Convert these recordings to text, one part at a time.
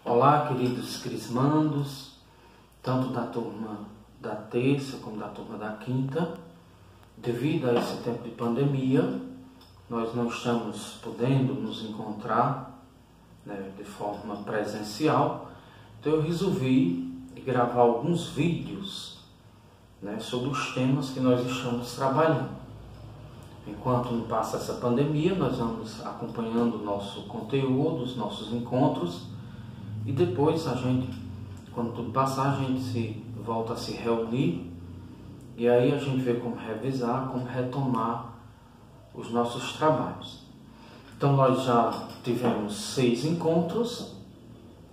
Olá, queridos crismandos, tanto da turma da terça como da turma da quinta. Devido a esse tempo de pandemia, nós não estamos podendo nos encontrar, de forma presencial. Então eu resolvi gravar alguns vídeos, sobre os temas que nós estamos trabalhando. Enquanto não passa essa pandemia, nós vamos acompanhando o nosso conteúdo, os nossos encontros, e depois quando tudo passar, a gente volta a se reunir, e aí a gente vê como revisar, como retomar os nossos trabalhos. Então nós já tivemos 6 encontros,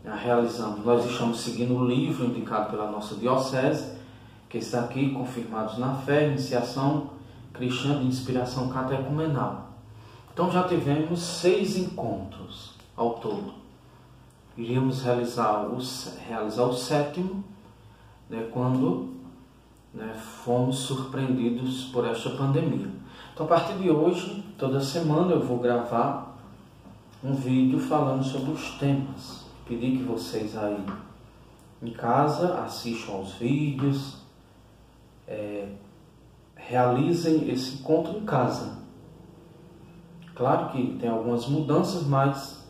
nós estamos seguindo o livro indicado pela nossa diocese, que está aqui, Confirmados na Fé, Iniciação Cristã de Inspiração Catecumenal. Então já tivemos 6 encontros ao todo. Iríamos realizar o 7º, quando fomos surpreendidos por esta pandemia. Então, a partir de hoje, toda semana eu vou gravar um vídeo falando sobre os temas. Pedir que vocês aí em casa assistam aos vídeos, realizem esse encontro em casa. Claro que tem algumas mudanças, mas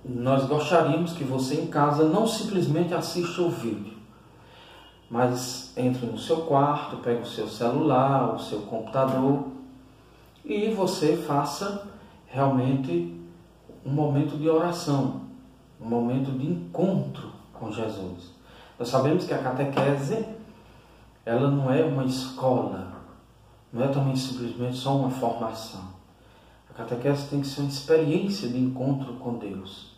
nós gostaríamos que você em casa não simplesmente assista o vídeo, mas entre no seu quarto, pegue o seu celular, o seu computador e você faça realmente um momento de oração, um momento de encontro com Jesus. Nós sabemos que a catequese, ela não é uma escola, não é também simplesmente só uma formação. A catequese tem que ser uma experiência de encontro com Deus.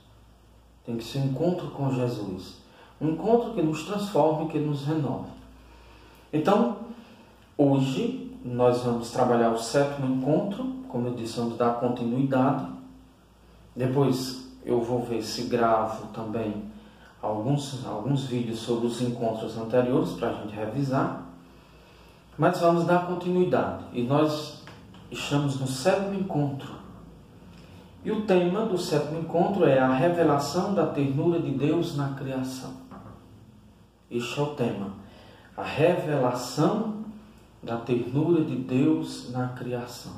Tem que ser um encontro com Jesus. Um encontro que nos transforme, que nos renove. Então, hoje nós vamos trabalhar o 7º encontro. Como eu disse, vamos dar continuidade. Depois eu vou ver se gravo também alguns vídeos sobre os encontros anteriores para a gente revisar. Mas vamos dar continuidade. E nós estamos no 7º encontro. E o tema do 7º encontro é a revelação da ternura de Deus na criação. Este é o tema. A revelação da ternura de Deus na criação.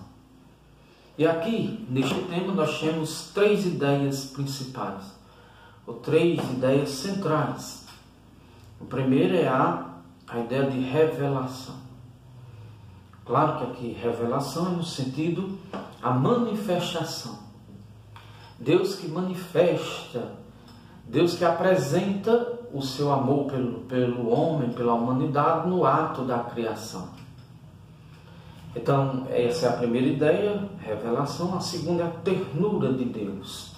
E aqui, neste tema, nós temos 3 ideias principais, ou 3 ideias centrais. O primeiro é a ideia de revelação. Claro que aqui revelação é no sentido a manifestação. Deus que manifesta, Deus que apresenta o seu amor pelo homem, pela humanidade no ato da criação. Então, essa é a primeira ideia, revelação. A segunda é a ternura de Deus.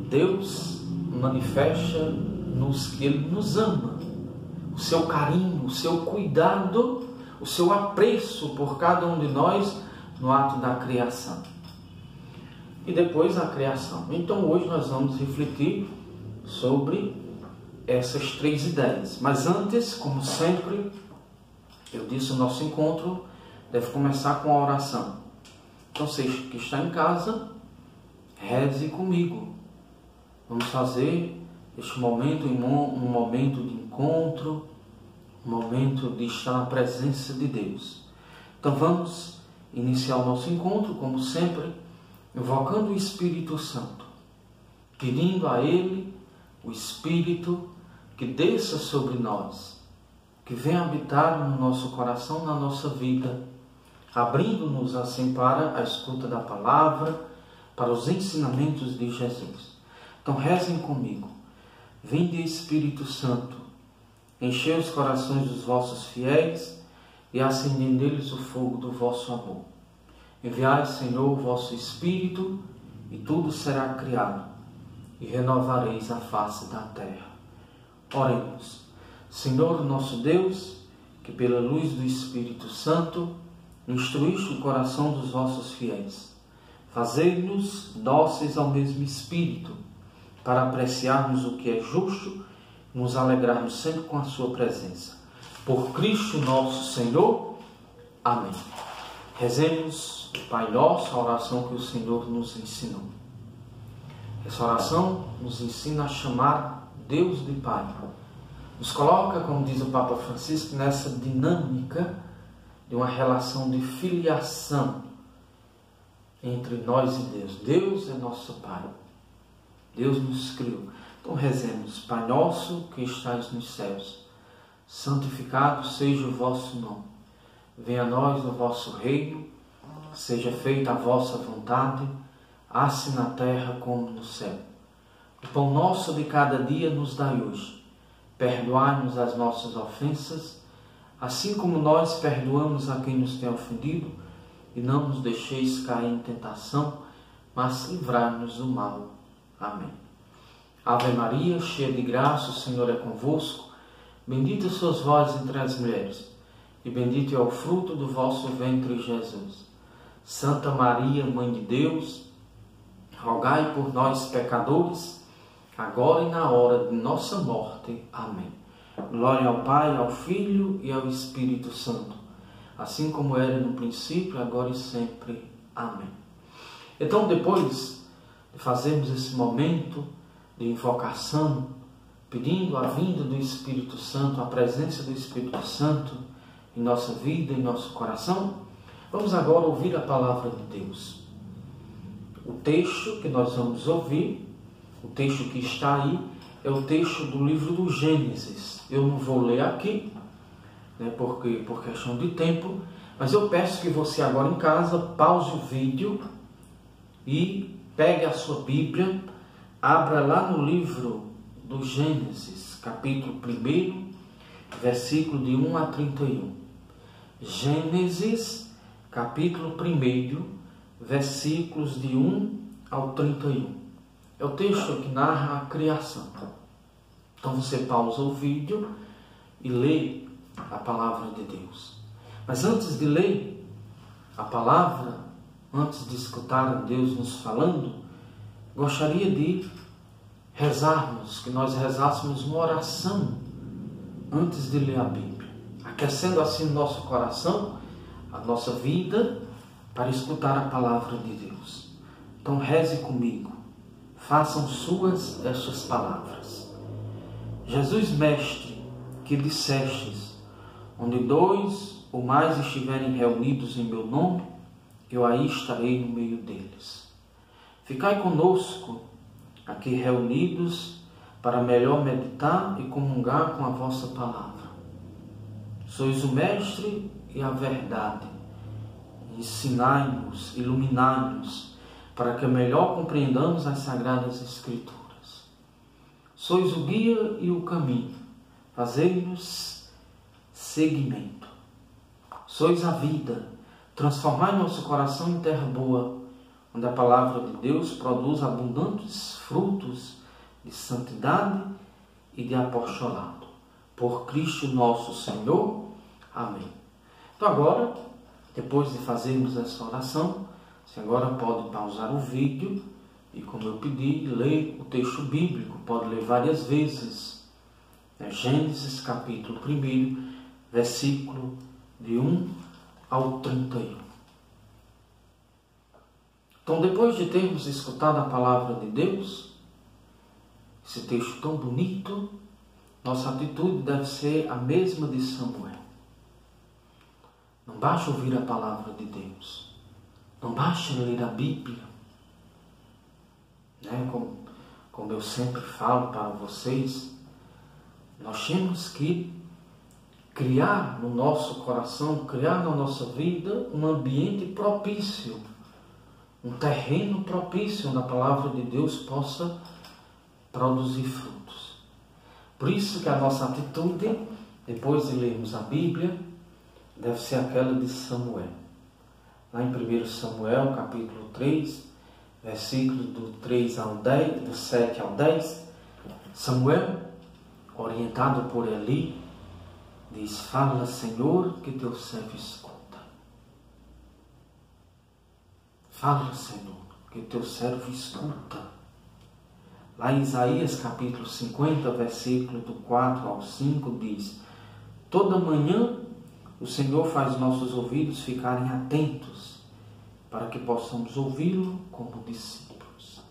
Deus manifesta-nos que Ele nos ama, o seu carinho, o seu cuidado, o seu apreço por cada um de nós no ato da criação. E depois a criação. Então hoje nós vamos refletir sobre essas 3 ideias. Mas antes, como sempre, eu disse, o nosso encontro deve começar com a oração. Então você que está em casa, reze comigo. Vamos fazer este momento um momento de encontro, um momento de estar na presença de Deus. Então vamos iniciar o nosso encontro, como sempre, invocando o Espírito Santo, pedindo a Ele, o Espírito, que desça sobre nós, que venha habitar no nosso coração, na nossa vida, abrindo-nos assim para a escuta da palavra, para os ensinamentos de Jesus. Então rezem comigo. Vinde, Espírito Santo, enchei os corações dos vossos fiéis e acendei neles o fogo do vosso amor. Enviai, Senhor, o vosso Espírito, e tudo será criado, e renovareis a face da terra. Oremos. Senhor nosso Deus, que pela luz do Espírito Santo instruíste o coração dos vossos fiéis, fazei-nos dóceis ao mesmo Espírito, para apreciarmos o que é justo e nos alegrarmos sempre com a sua presença. Por Cristo nosso Senhor. Amém. Rezemos o Pai Nosso, a oração que o Senhor nos ensinou. Essa oração nos ensina a chamar Deus de Pai. Nos coloca, como diz o Papa Francisco, nessa dinâmica de uma relação de filiação entre nós e Deus. Deus é nosso Pai. Deus nos criou. Então rezemos: Pai nosso que estais nos céus, santificado seja o vosso nome. Venha a nós o vosso reino, seja feita a vossa vontade, assim na terra como no céu. O pão nosso de cada dia nos dai hoje. Perdoai-nos as nossas ofensas, assim como nós perdoamos a quem nos tem ofendido, e não nos deixeis cair em tentação, mas livrai-nos do mal. Amém. Ave Maria, cheia de graça, o Senhor é convosco. Bendita sois vós entre as mulheres, e bendito é o fruto do vosso ventre, Jesus. Santa Maria, Mãe de Deus, rogai por nós, pecadores, agora e na hora de nossa morte. Amém. Glória ao Pai, ao Filho e ao Espírito Santo, assim como era no princípio, agora e sempre. Amém. Então, depois de fazermos esse momento de invocação, pedindo a vinda do Espírito Santo, a presença do Espírito Santo em nossa vida, em nosso coração, vamos agora ouvir a palavra de Deus. O texto que nós vamos ouvir, o texto que está aí, é o texto do livro do Gênesis. Eu não vou ler aqui, por questão de tempo, mas eu peço que você agora em casa pause o vídeo e pegue a sua Bíblia, abra lá no livro do Gênesis, capítulo 1, versículo de 1 a 31. Gênesis, capítulo 1, versículos de 1 ao 31. É o texto que narra a criação. Então você pausa o vídeo e lê a palavra de Deus. Mas antes de ler a palavra, antes de escutar Deus nos falando, gostaria de rezarmos, que nós rezássemos uma oração antes de ler a Bíblia, aquecendo assim o nosso coração, a nossa vida, para escutar a palavra de Deus. Então reze comigo, façam suas estas palavras. Jesus Mestre, que dissestes, onde 2 ou mais estiverem reunidos em meu nome, eu aí estarei no meio deles. Ficai conosco, aqui reunidos, para melhor meditar e comungar com a vossa palavra. Sois o Mestre e a verdade. Ensinai-nos, iluminai-nos, para que melhor compreendamos as Sagradas Escrituras. Sois o guia e o caminho. Fazei-nos seguimento. Sois a vida. Transformai nosso coração em terra boa, onde a palavra de Deus produz abundantes frutos de santidade e de apostolado. Por Cristo nosso Senhor. Amém. Então agora, depois de fazermos essa oração, você agora pode pausar o vídeo e, como eu pedi, ler o texto bíblico. Pode ler várias vezes. Gênesis capítulo 1, versículo de 1 ao 31. Então, depois de termos escutado a palavra de Deus, esse texto tão bonito, nossa atitude deve ser a mesma de Samuel. Não basta ouvir a palavra de Deus, não basta ler a Bíblia, como eu sempre falo para vocês, nós temos que criar no nosso coração, criar na nossa vida um ambiente propício, um terreno propício onde a palavra de Deus possa produzir frutos. Por isso que a nossa atitude, depois de lermos a Bíblia, deve ser aquela de Samuel. Lá em 1 Samuel, capítulo 3, versículo do 3 ao 10, do 7 ao 10, Samuel, orientado por Eli, diz: fala, Senhor, que teu servo escuta. Fala, Senhor, que teu servo escuta. Lá em Isaías capítulo 50, versículo do 4 ao 5, diz: toda manhã o Senhor faz nossos ouvidos ficarem atentos, para que possamos ouvi-lo como discípulos.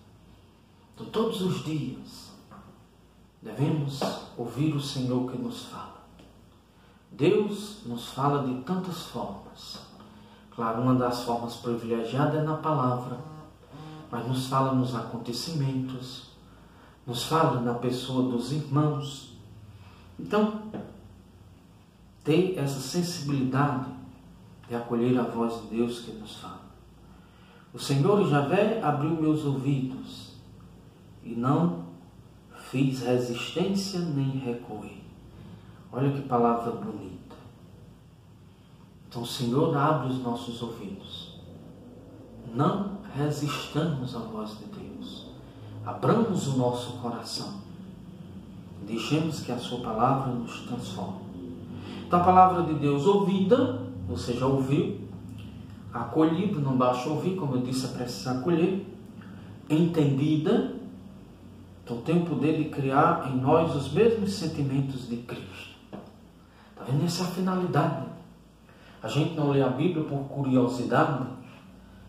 Então todos os dias, devemos ouvir o Senhor que nos fala. Deus nos fala de tantas formas. Claro, uma das formas privilegiadas é na palavra, mas nos fala nos acontecimentos, nos fala na pessoa dos irmãos. Então, ter essa sensibilidade de acolher a voz de Deus que nos fala. O Senhor Javé abriu meus ouvidos e não fiz resistência nem recuei. Olha que palavra bonita. Então o Senhor abre os nossos ouvidos. Não resistamos à voz de Deus. Abramos o nosso coração. Deixemos que a sua palavra nos transforme. Então a palavra de Deus ouvida, você já ouviu. Acolhida, não basta ouvir, como eu disse, é preciso acolher. Entendida, então tem o poder de criar em nós os mesmos sentimentos de Cristo. Está vendo? Essa é a finalidade. A gente não lê a Bíblia por curiosidade,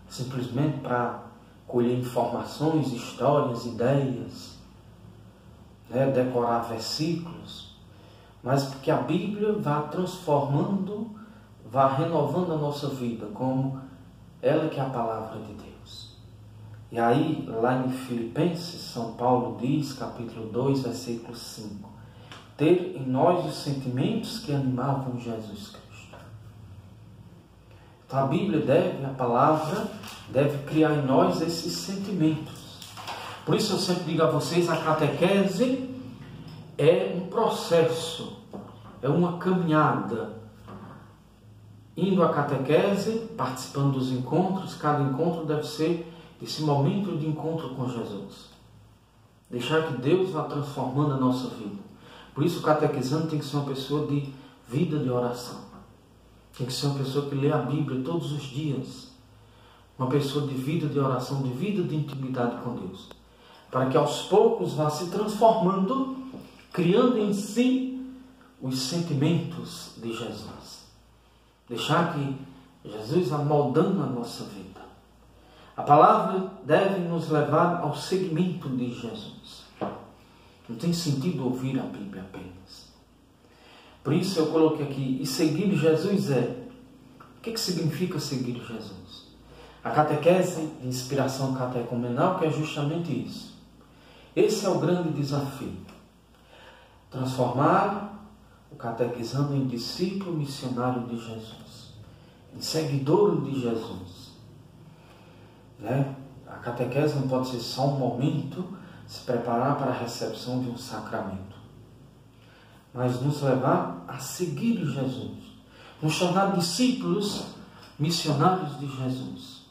simplesmente para colher informações, histórias, ideias, decorar versículos, mas porque a Bíblia vai transformando, vai renovando a nossa vida, como ela que é a palavra de Deus. E aí, lá em Filipenses, São Paulo diz, capítulo 2, versículo 5, ter em nós os sentimentos que animavam Jesus Cristo. Então a Bíblia a palavra deve criar em nós esses sentimentos. Por isso eu sempre digo a vocês, a catequese é um processo, é uma caminhada. Indo à catequese, participando dos encontros, cada encontro deve ser esse momento de encontro com Jesus. Deixar que Deus vá transformando a nossa vida. Por isso o catequizando tem que ser uma pessoa de vida de oração. Tem que ser uma pessoa que lê a Bíblia todos os dias. Uma pessoa de vida de oração, de vida de intimidade com Deus. Para que aos poucos vá se transformando, criando em si os sentimentos de Jesus. Deixar que Jesus vá moldando a nossa vida. A palavra deve nos levar ao seguimento de Jesus. Não tem sentido ouvir a Bíblia apenas. Por isso eu coloquei aqui, e seguir Jesus o que significa seguir Jesus? A catequese de inspiração catecumenal, que é justamente isso. Esse é o grande desafio. Transformar o catequizando em discípulo missionário de Jesus. Em seguidor de Jesus. A catequese não pode ser só um momento, se preparar para a recepção de um sacramento. Mas nos levar a seguir Jesus. Nos tornar discípulos missionários de Jesus.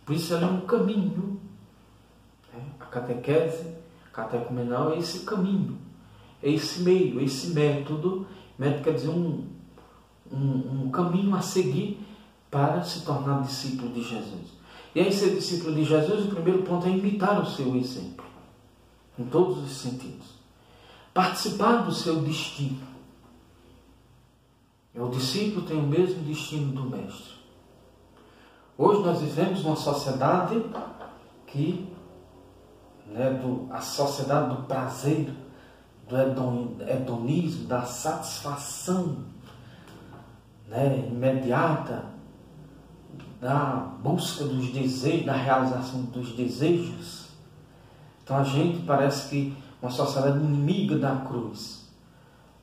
Por isso ela é um caminho. A catequese catecumenal é esse caminho. É esse meio, esse método. Método quer dizer um caminho a seguir para se tornar discípulo de Jesus. E aí ser discípulo de Jesus, o primeiro ponto é imitar o seu exemplo. Em todos os sentidos. Participar do seu destino. O discípulo tem o mesmo destino do mestre. Hoje nós vivemos uma sociedade que, a sociedade do prazer, do hedonismo, da satisfação imediata, da busca dos desejos, da realização dos desejos. Então a gente parece que uma sociedade inimiga da cruz.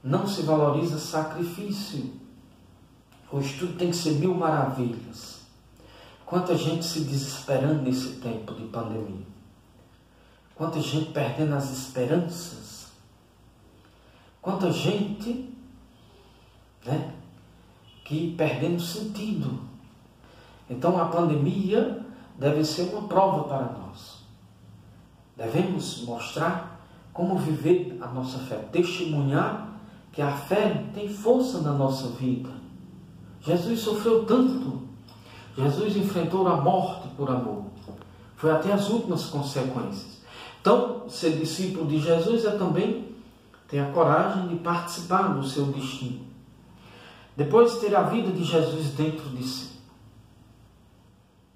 Não se valoriza sacrifício. Hoje tudo tem que ser mil maravilhas. Quanta gente se desesperando nesse tempo de pandemia. Quanta gente perdendo as esperanças. Quanta gente que perdendo sentido. Então a pandemia deve ser uma prova para nós. Devemos mostrar como viver a nossa fé, testemunhar que a fé tem força na nossa vida. Jesus sofreu tanto, Jesus enfrentou a morte por amor, foi até as últimas consequências. Então, ser discípulo de Jesus é também ter a coragem de participar do seu destino. Depois, ter a vida de Jesus dentro de si.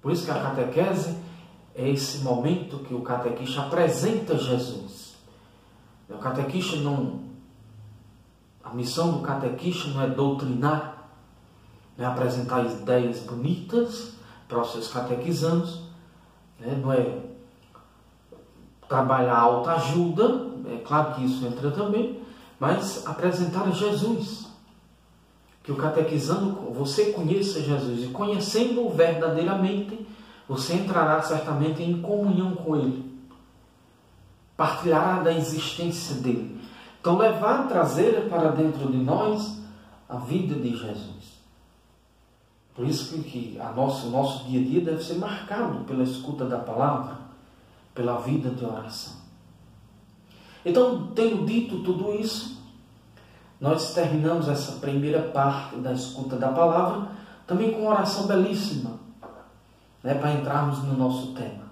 Por isso que a catequese é esse momento que o catequista apresenta Jesus. O catequista a missão do catequista não é doutrinar, não é apresentar ideias bonitas para os seus catequizandos, não é trabalhar a autoajuda, é claro que isso entra também, mas apresentar Jesus. Que o catequizando, você conheça Jesus, e conhecendo-o verdadeiramente, você entrará certamente em comunhão com Ele. Partilhará da existência dele. Então trazer para dentro de nós a vida de Jesus. Por isso que o nosso dia a dia deve ser marcado pela escuta da palavra, pela vida de oração. Então, tendo dito tudo isso, nós terminamos essa primeira parte da escuta da palavra também com uma oração belíssima, para entrarmos no nosso tema,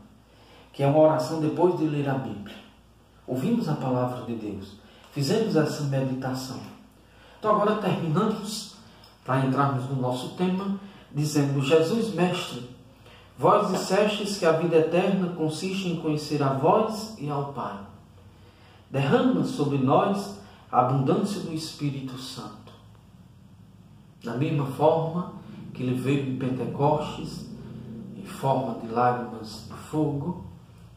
que é uma oração depois de ler a Bíblia. Ouvimos a palavra de Deus, fizemos essa meditação. Então agora terminamos, para entrarmos no nosso tema, dizendo: Jesus Mestre, vós dissestes que a vida eterna consiste em conhecer a vós e ao Pai. Derrama sobre nós a abundância do Espírito Santo. Da mesma forma que ele veio em Pentecostes, em forma de lágrimas de fogo,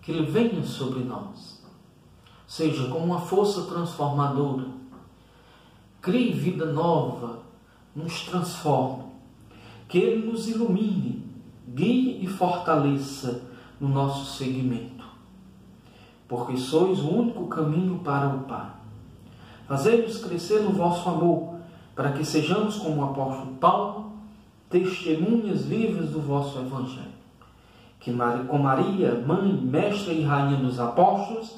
que ele venha sobre nós. Seja como uma força transformadora. Crie vida nova, nos transforme. Que ele nos ilumine, guie e fortaleça no nosso seguimento. Porque sois o único caminho para o Pai. Fazei-nos crescer no vosso amor, para que sejamos, como o apóstolo Paulo, testemunhas vivas do vosso Evangelho. Que com Maria, mãe, mestra e rainha dos apóstolos,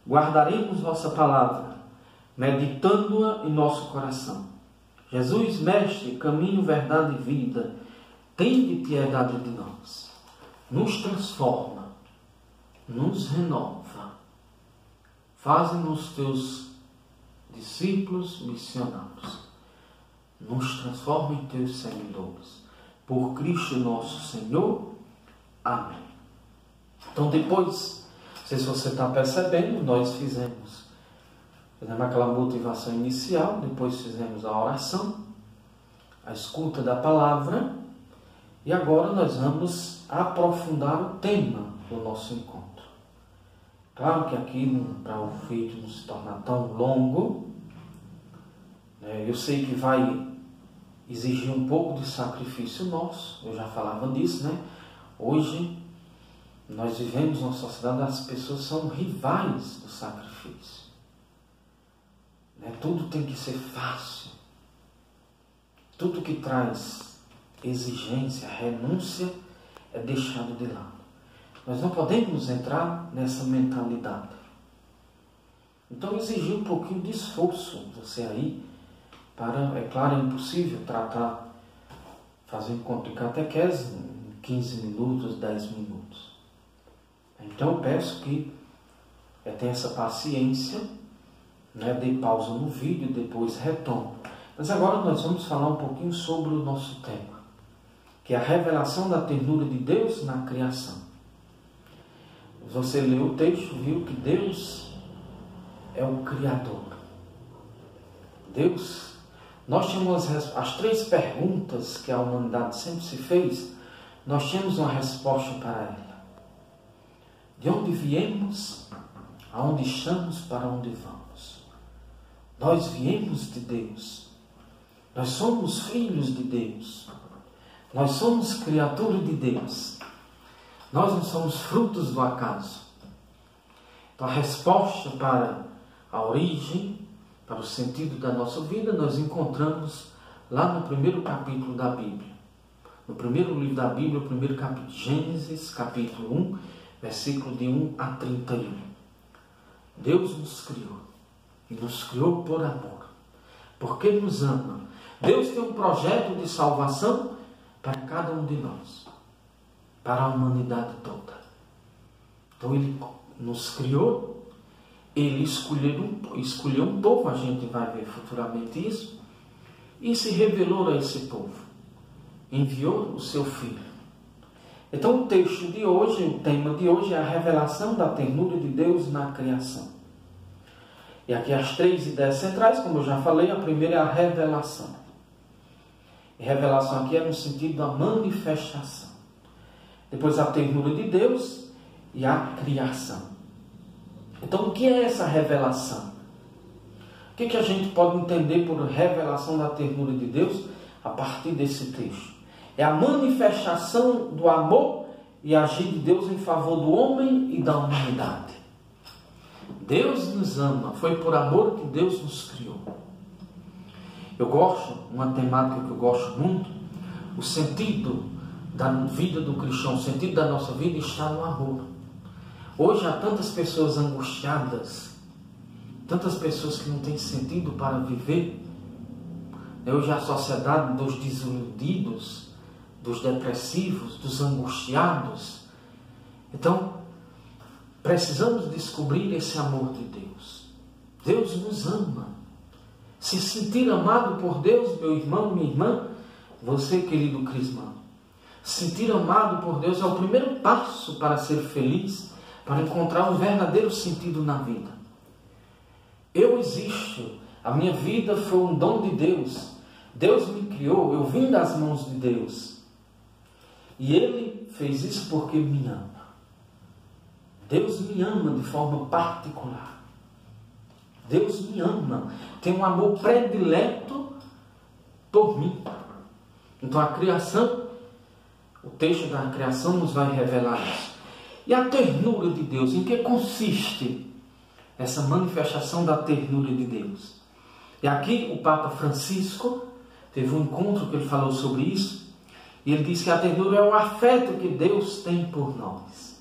guardaremos vossa palavra, meditando-a em nosso coração. Jesus, Mestre, caminho, verdade e vida, tende piedade de nós. Nos transforma, nos renova. Faze-nos teus discípulos missionários. Nos transforma em teus seguidores. Por Cristo nosso Senhor. Amém. Então depois, não sei se você está percebendo, nós fizemos aquela motivação inicial, depois fizemos a oração, a escuta da palavra, e agora nós vamos aprofundar o tema do nosso encontro. Claro que aqui, para o vídeo não se tornar tão longo, eu sei que vai exigir um pouco de sacrifício nosso, eu já falava disso, Hoje, nós vivemos numa sociedade onde as pessoas são rivais do sacrifício. Tudo tem que ser fácil. Tudo que traz exigência, renúncia, é deixado de lado. Nós não podemos entrar nessa mentalidade. Então, exigir um pouquinho de esforço você aí, é claro, é impossível fazer um encontro de catequese em 15 minutos, 10 minutos. Então, eu peço que tenha essa paciência, dê pausa no vídeo, depois retome. Mas agora nós vamos falar um pouquinho sobre o nosso tema, que é a revelação da ternura de Deus na criação. Você leu o texto, viu que Deus é o Criador. Deus, nós tínhamos as 3 perguntas que a humanidade sempre se fez, nós temos uma resposta para ela. De onde viemos, aonde estamos, para onde vamos. Nós viemos de Deus. Nós somos filhos de Deus. Nós somos criatura de Deus. Nós não somos frutos do acaso. Então a resposta para a origem, para o sentido da nossa vida, nós encontramos lá no primeiro capítulo da Bíblia. No primeiro livro da Bíblia, o primeiro capítulo, Gênesis, capítulo 1, versículo de 1 a 31. Deus nos criou. E nos criou por amor. Porque nos ama. Deus tem um projeto de salvação para cada um de nós. Para a humanidade toda. Então Ele nos criou. Ele escolheu um povo. A gente vai ver futuramente isso. E se revelou a esse povo. Enviou o seu Filho. Então o texto de hoje, o tema de hoje é a revelação da ternura de Deus na criação. E aqui as 3 ideias centrais, como eu já falei, a primeira é a revelação. E revelação aqui é no sentido da manifestação. Depois a ternura de Deus e a criação. Então o que é essa revelação? O que a gente pode entender por revelação da ternura de Deus a partir desse texto? É a manifestação do amor e agir de Deus em favor do homem e da humanidade. Deus nos ama, foi por amor que Deus nos criou. Eu gosto, uma temática que eu gosto muito, o sentido da vida do cristão, o sentido da nossa vida está no amor. Hoje há tantas pessoas angustiadas, tantas pessoas que não têm sentido para viver. Hoje a sociedade dos desiludidos, dos depressivos, dos angustiados. Então, precisamos descobrir esse amor de Deus. Deus nos ama. Se sentir amado por Deus, meu irmão, minha irmã, você, querido cristão, sentir amado por Deus é o primeiro passo para ser feliz, para encontrar um verdadeiro sentido na vida. Eu existo, a minha vida foi um dom de Deus. Deus me criou, eu vim das mãos de Deus. E Ele fez isso porque me ama. Deus me ama de forma particular. Deus me ama, tem um amor predileto por mim. Então a criação, o texto da criação nos vai revelar isso. E a ternura de Deus, em que consiste essa manifestação da ternura de Deus? E aqui o Papa Francisco teve um encontro que ele falou sobre isso, e ele disse que a ternura é o afeto que Deus tem por nós.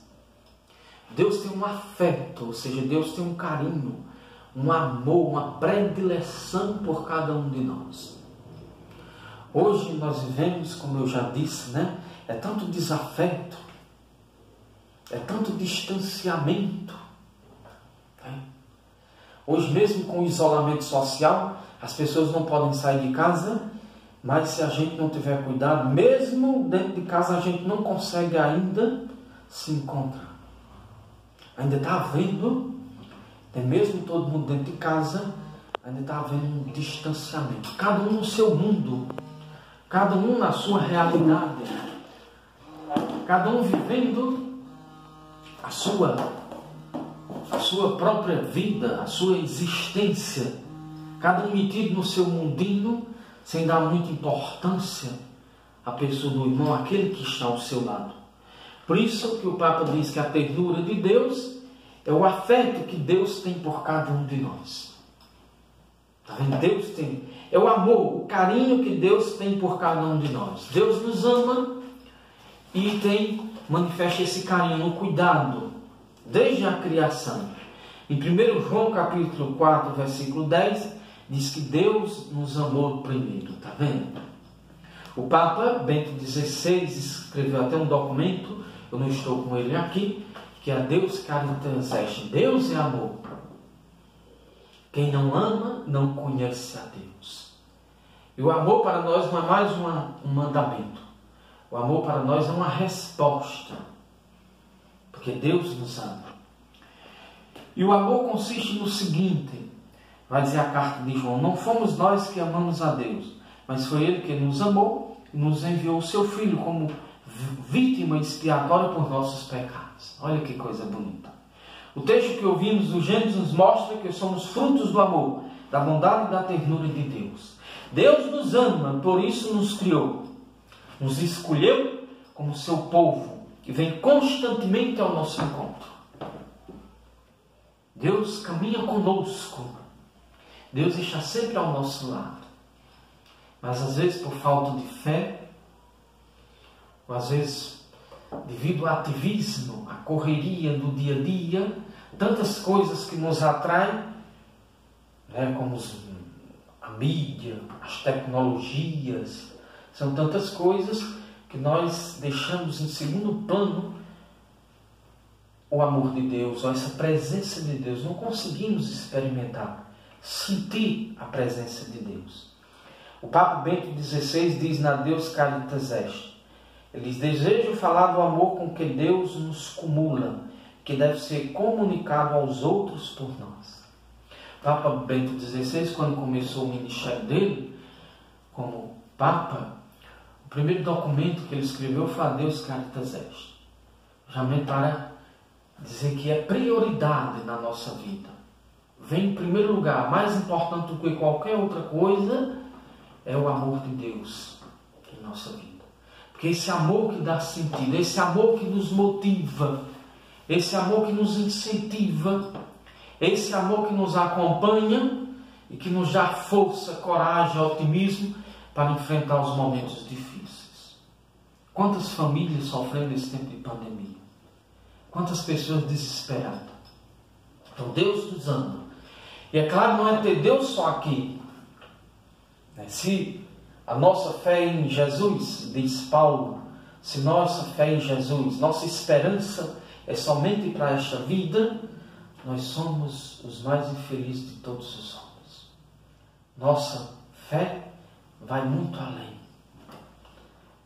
Deus tem um afeto, ou seja, Deus tem um carinho, um amor, uma predileção por cada um de nós. Hoje nós vivemos, como eu já disse, é tanto desafeto, é tanto distanciamento. Hoje mesmo com o isolamento social, as pessoas não podem sair de casa, mas se a gente não tiver cuidado, mesmo dentro de casa a gente não consegue ainda se encontrar. Ainda está havendo, mesmo todo mundo dentro de casa, ainda está havendo um distanciamento. Cada um no seu mundo, cada um na sua realidade, cada um vivendo a sua própria vida, a sua existência, cada um metido no seu mundinho, sem dar muita importância à pessoa do irmão, aquele que está ao seu lado. Por isso que o Papa diz que a ternura de Deus é o afeto que Deus tem por cada um de nós. Está vendo? Deus tem. É o amor, o carinho que Deus tem por cada um de nós. Deus nos ama e manifesta esse carinho no cuidado, desde a criação. Em 1 João capítulo 4, versículo 10, diz que Deus nos amou primeiro. Está vendo? O Papa Bento XVI escreveu até um documento, eu não estou com ele aqui, que é Deus Caritas Est. Deus é amor. Quem não ama, não conhece a Deus. E o amor para nós não é mais um mandamento. O amor para nós é uma resposta. Porque Deus nos ama. E o amor consiste no seguinte, vai dizer a carta de João: não fomos nós que amamos a Deus, mas foi Ele que nos amou e nos enviou o seu Filho como vítima expiatória por nossos pecados. Olha que coisa bonita. O texto que ouvimos do Gênesis nos mostra que somos frutos do amor, da bondade e da ternura de Deus. Deus nos ama, por isso nos criou. Nos escolheu como seu povo, que vem constantemente ao nosso encontro. Deus caminha conosco. Deus está sempre ao nosso lado. Mas às vezes por falta de fé, ou às vezes devido ao ativismo, à correria do dia a dia, tantas coisas que nos atraem, como a mídia, as tecnologias, são tantas coisas que nós deixamos em segundo plano o amor de Deus, ou essa presença de Deus. Não conseguimos experimentar, sentir a presença de Deus. O Papa Bento XVI diz na Deus Caritas Est: Eles desejam falar do amor com que Deus nos cumula, que deve ser comunicado aos outros por nós. Papa Bento XVI, quando começou o ministério dele, como Papa, o primeiro documento que ele escreveu foi a Deus Caritas Est, justamente para dizer que é prioridade na nossa vida. Vem em primeiro lugar, mais importante do que qualquer outra coisa, é o amor de Deus em nossa vida. Porque esse amor que dá sentido, esse amor que nos motiva, esse amor que nos incentiva, esse amor que nos acompanha e que nos dá força, coragem, otimismo para enfrentar os momentos difíceis. Quantas famílias sofrendo esse tempo de pandemia? Quantas pessoas desesperadas? Então Deus nos ama. E é claro, não é ter Deus só aqui. Se a nossa fé em Jesus, diz Paulo, se nossa fé em Jesus, nossa esperança é somente para esta vida, nós somos os mais infelizes de todos os homens. Nossa fé vai muito além.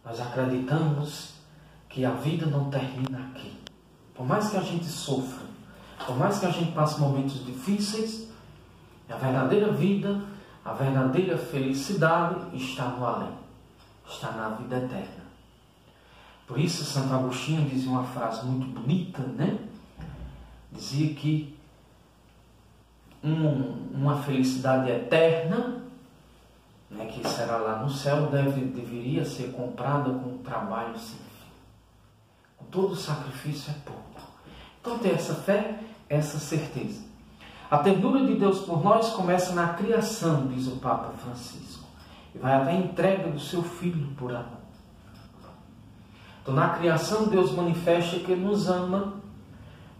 Nós acreditamos que a vida não termina aqui. Por mais que a gente sofra, por mais que a gente passe momentos difíceis, a verdadeira vida, a verdadeira felicidade está no além, está na vida eterna. Por isso, Santo Agostinho dizia uma frase muito bonita, né? Dizia que uma felicidade eterna, né, que será lá no céu, deveria ser comprada com um trabalho sem fim. Com todo sacrifício é pouco. Então, ter essa fé, essa certeza. A ternura de Deus por nós começa na criação, diz o Papa Francisco, e vai até a entrega do seu Filho por amor. Então, na criação, Deus manifesta que Ele nos ama.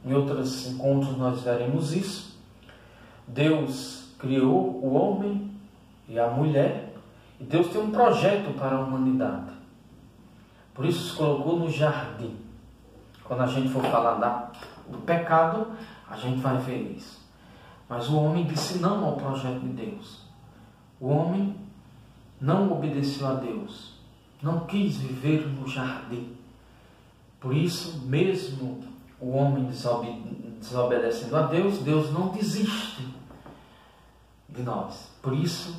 Em outros encontros nós veremos isso. Deus criou o homem e a mulher, e Deus tem um projeto para a humanidade. Por isso se colocou no jardim. Quando a gente for falar do pecado, a gente vai ver isso. Mas o homem disse não ao projeto de Deus. O homem não obedeceu a Deus. Não quis viver no jardim. Por isso, mesmo o homem desobedecendo a Deus, Deus não desiste de nós. Por isso,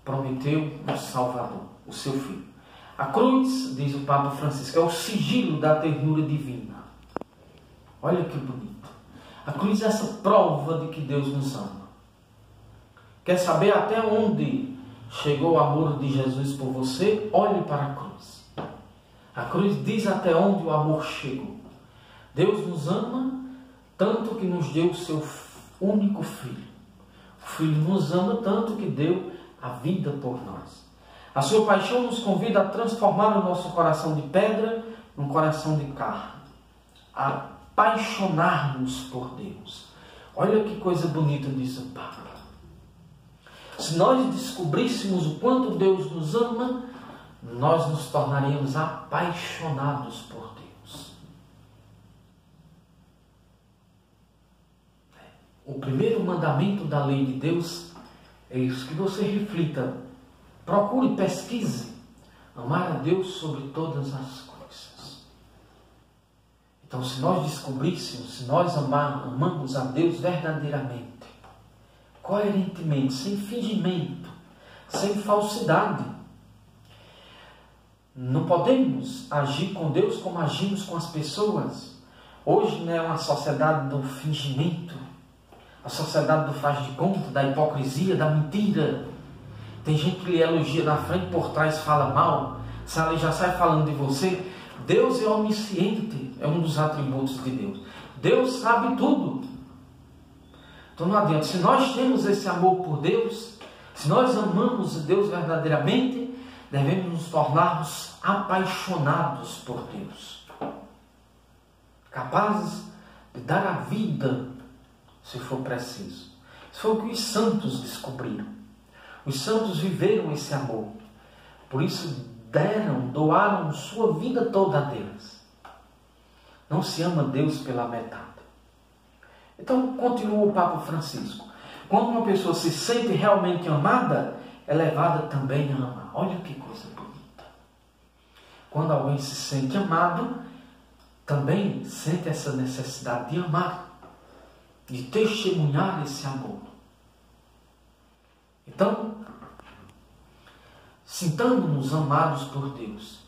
prometeu o Salvador, o seu Filho. A cruz, diz o Papa Francisco, é o sigilo da ternura divina. Olha que bonito. A cruz é essa prova de que Deus nos ama. Quer saber até onde chegou o amor de Jesus por você? Olhe para a cruz. A cruz diz até onde o amor chegou. Deus nos ama tanto que nos deu o seu único Filho. O Filho nos ama tanto que deu a vida por nós. A sua paixão nos convida a transformar o nosso coração de pedra num coração de carne. A apaixonar-nos por Deus. Olha que coisa bonita diz o Papa. Se nós descobríssemos o quanto Deus nos ama, nós nos tornaríamos apaixonados por Deus. O primeiro mandamento da lei de Deus é isso, que você reflita, procure, pesquise, amar a Deus sobre todas as coisas. Então, se nós descobríssemos, se nós amamos a Deus verdadeiramente, coerentemente, sem fingimento, sem falsidade, não podemos agir com Deus como agimos com as pessoas. Hoje não é uma sociedade do fingimento, a sociedade do faz de conta, da hipocrisia, da mentira. Tem gente que lhe elogia na frente, por trás fala mal, sabe, já sai falando de você. Deus é onisciente, é um dos atributos de Deus. Deus sabe tudo. Então não adianta, se nós temos esse amor por Deus, se nós amamos Deus verdadeiramente, devemos nos tornarmos apaixonados por Deus. Capazes de dar a vida, se for preciso. Isso foi o que os santos descobriram. Os santos viveram esse amor. Por isso doaram sua vida toda a Deus. Não se ama Deus pela metade. Então, continua o Papa Francisco. Quando uma pessoa se sente realmente amada, é levada também a amar. Olha que coisa bonita. Quando alguém se sente amado, também sente essa necessidade de amar, de testemunhar esse amor. Então, sintamos-nos amados por Deus.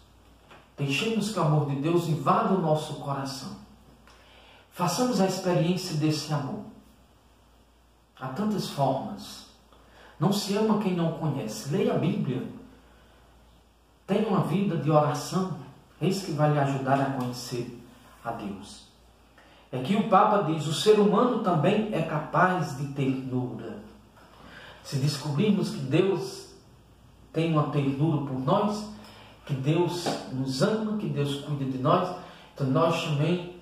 Deixemos que o amor de Deus invada o nosso coração. Façamos a experiência desse amor. Há tantas formas. Não se ama quem não conhece. Leia a Bíblia. Tenha uma vida de oração. Eis que vai lhe ajudar a conhecer a Deus. Aqui o Papa diz: o ser humano também é capaz de ternura. Se descobrirmos que Deus tem uma ternura por nós, que Deus nos ama, que Deus cuida de nós, então nós também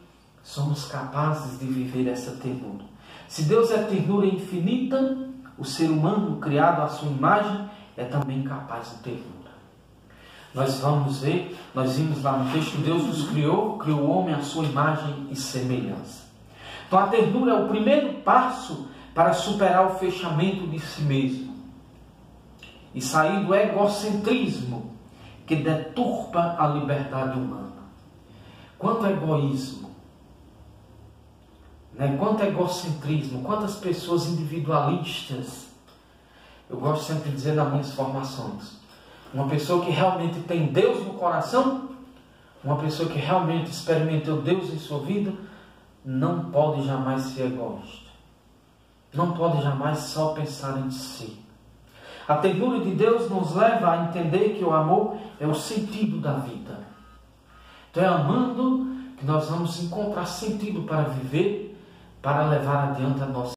somos capazes de viver essa ternura. Se Deus é ternura infinita, o ser humano criado à sua imagem é também capaz de ternura. Nós vamos ver, nós vimos lá no texto, Deus nos criou o homem à sua imagem e semelhança. Então a ternura é o primeiro passo para superar o fechamento de si mesmo e sair do egocentrismo que deturpa a liberdade humana. Quanto egoísmo, quanto egocentrismo, quantas pessoas individualistas. Eu gosto sempre de dizer nas minhas formações, uma pessoa que realmente tem Deus no coração, uma pessoa que realmente experimentou Deus em sua vida, não pode jamais ser egoísta. Não pode jamais só pensar em si. A ternura de Deus nos leva a entender que o amor é o sentido da vida. Então é amando que nós vamos encontrar sentido para viver, para levar adiante a nossa